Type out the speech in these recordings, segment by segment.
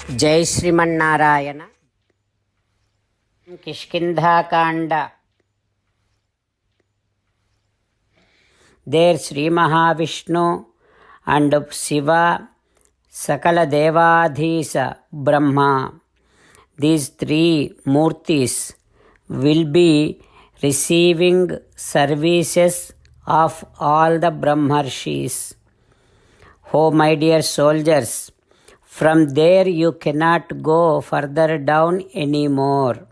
Jai Sriman Narayana. Kishkindhakanda. There Sri Mahavishnu and Shiva, Sakala Devadhisa Brahma, these three Murtis will be receiving services of all the Brahmarshis. Oh my dear soldiers, from there you cannot go further down anymore.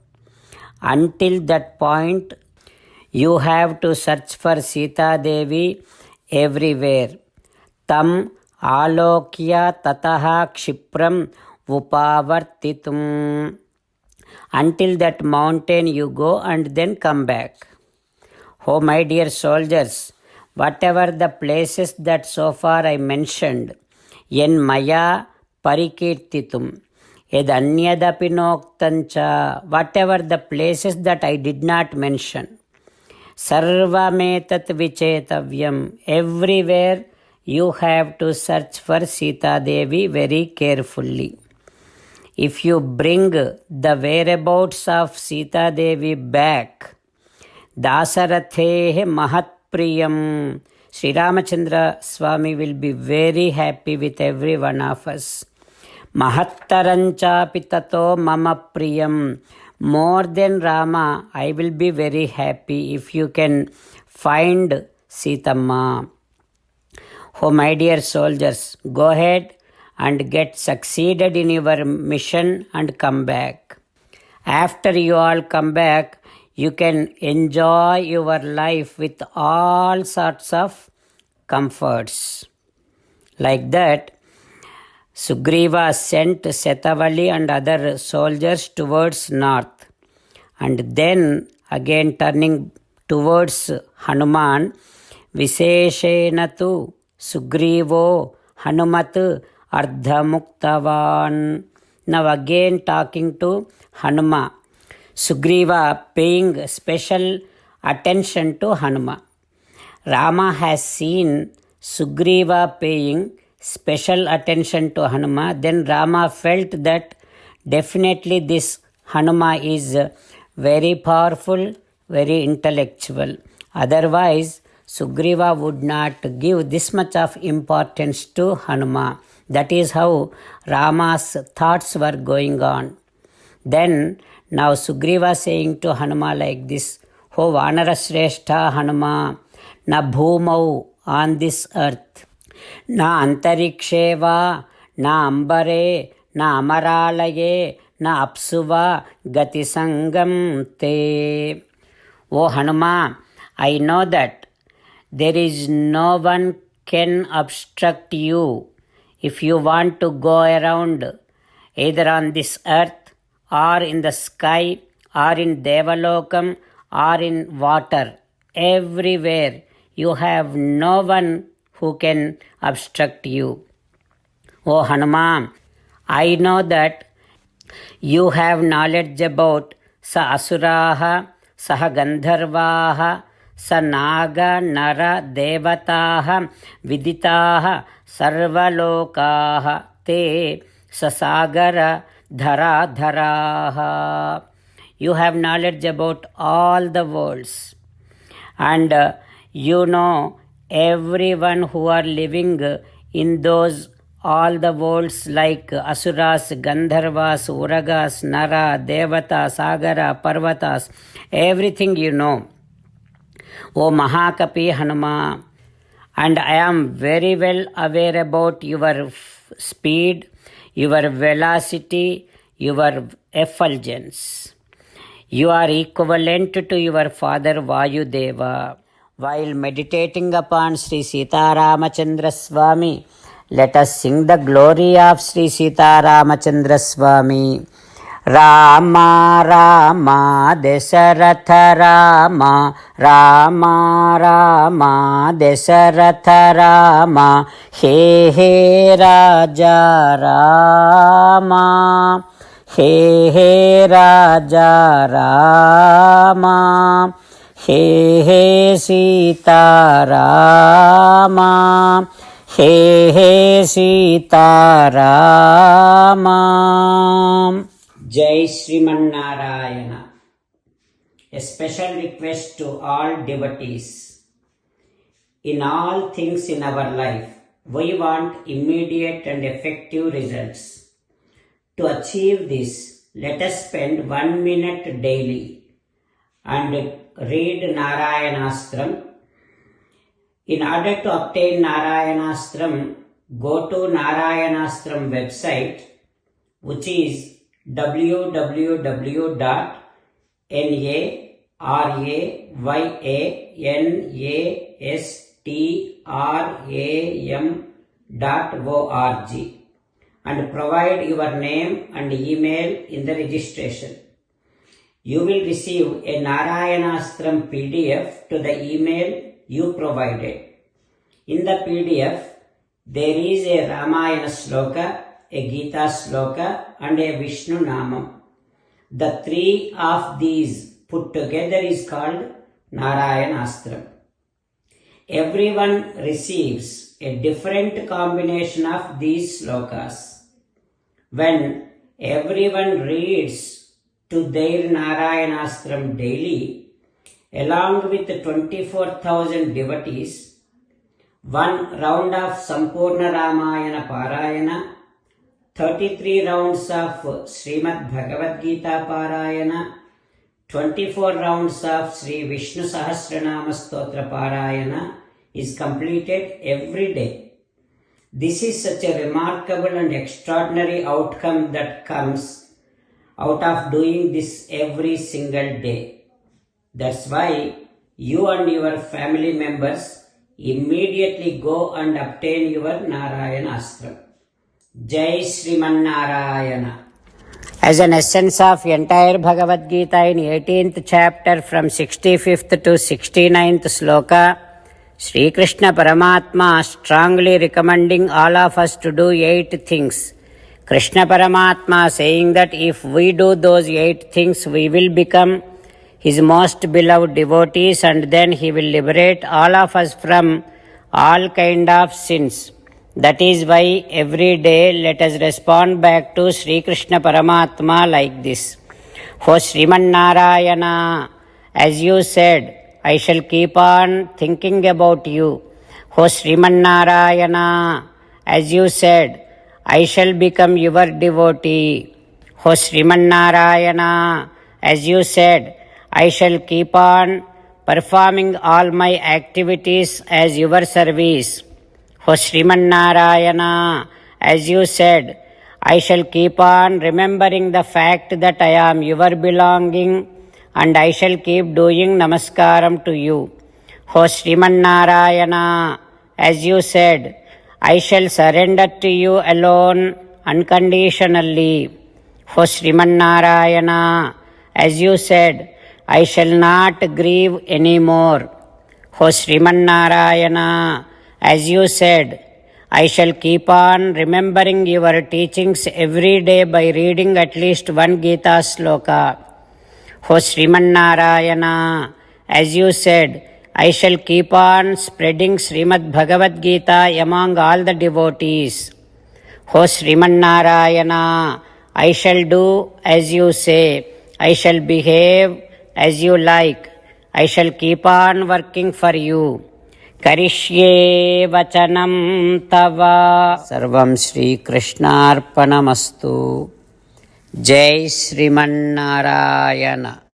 Until that point, you have to search for Sita Devi everywhere. Tam alokya tataha kshipram upavartitum. Until that mountain you go and then come back. Oh my dear soldiers, whatever the places that so far I mentioned, yen maya parikirtitum, ed anyadapi noktancha, whatever the places that I did not mention, sarvametat vicetavyam, everywhere you have to search for Sita Devi very carefully. If you bring the whereabouts of Sita Devi back, Dasarathehe Mahatpriyam, Sri Ramachandra Swami will be very happy with every one of us. Mahattarancha pitato mama priyam, more than Rama, I will be very happy if you can find Sitamma. Oh my dear soldiers, go ahead and get succeeded in your mission and come back. After you all come back, you can enjoy your life with all sorts of comforts. Like that, Sugriva sent Setavali and other soldiers towards north, and then again turning towards Hanuman, Visheshena tu Sugrivo Hanumat Ardhamuktavan. Now again talking to Hanuma. Sugriva paying special attention to Hanuma. Rama has seen Sugriva paying special attention to Hanuma. Then Rama felt that definitely this Hanuma is very powerful, very intellectual. Otherwise, Sugriva would not give this much of importance to Hanuma. That is how Rama's thoughts were going on. Then now Sugriva saying to Hanuma like this, O Vanarashrestha Hanuma, na bhumau, on this earth, na antariksheva, na ambare, na amaralaye, na apsuva, gati sangam te. O Hanuma, I know that there is no one can obstruct you if you want to go around either on this earth or in the sky or in Devalokam or in water. Everywhere you have no one who can obstruct you. O Hanuman, I know that you have knowledge about sa asuraha, saha gandharvaha, sa naga nara devataha viditaha sarvalokaha te sasagara dhara dharaha. You have knowledge about all the worlds, and you know everyone who are living in those all the worlds like asuras, gandharvas, uragas, nara, devata, sagara, parvatas, everything you know. O Mahakapi Hanuma, and I am very well aware about your speed, your velocity, your effulgence. You are equivalent to your father Vayudeva. While meditating upon Sri Sita Ramachandra Swami, let us sing the glory of Sri Sita Ramachandra Swami. Rama Rama Dasaratha Rama, Rama Rama Dasaratha Rama, He He Raja Rama, He He Raja Rama, He He Sita Rama, He He Sita Rama. Jai Srimannarayana. A special request to all devotees. In all things in our life, we want immediate and effective results. To achieve this, let us spend 1 minute daily and read Narayanastram. In order to obtain Narayanastram, go to Narayanastram website, which is www.narayanastram.org and provide your name and email in the registration. You will receive a Narayanastram PDF to the email you provided. In the PDF, there is a Ramayana Sloka, a Gita Sloka and a Vishnu Namam. The three of these put together is called Narayanastram. Everyone receives a different combination of these slokas. When everyone reads to their Narayanastram daily, along with 24,000 devotees, one round of Sampurna Ramayana Parayana, 33 rounds of Srimad Bhagavad Gita Parayana, 24 rounds of Sri Vishnu Sahasranama Stotra Parayana is completed every day. This is such a remarkable and extraordinary outcome that comes out of doing this every single day. That's why you and your family members immediately go and obtain your Narayanastram. Jai Srimannarayana. As an essence of entire Bhagavad Gita in 18th chapter from 65th to 69th sloka, Sri Krishna Paramatma strongly recommending all of us to do 8 things. Krishna Paramatma saying that if we do those 8 things, we will become His most beloved devotees and then He will liberate all of us from all kind of sins. That is why every day let us respond back to Sri Krishna Paramatma like this. O Srimannarayana, as you said, I shall keep on thinking about you. O Srimannarayana, as you said, I shall become your devotee. O Srimannarayana, as you said, I shall keep on performing all my activities as your service. O Srimannarayana, as you said, I shall keep on remembering the fact that I am your belonging and I shall keep doing namaskaram to you. O Srimannarayana, as you said, I shall surrender to you alone unconditionally. O Srimannarayana, as you said, I shall not grieve anymore. O Srimannarayana, as you said, I shall keep on remembering your teachings every day by reading at least one Gita sloka. O Srimannarayana, as you said, I shall keep on spreading Srimad Bhagavad Gita among all the devotees. O Srimannarayana, I shall do as you say. I shall behave as you like. I shall keep on working for you. Karishye vachanam tava. Sarvam Shri Krishnarpanamastu. Jai Srimannarayana.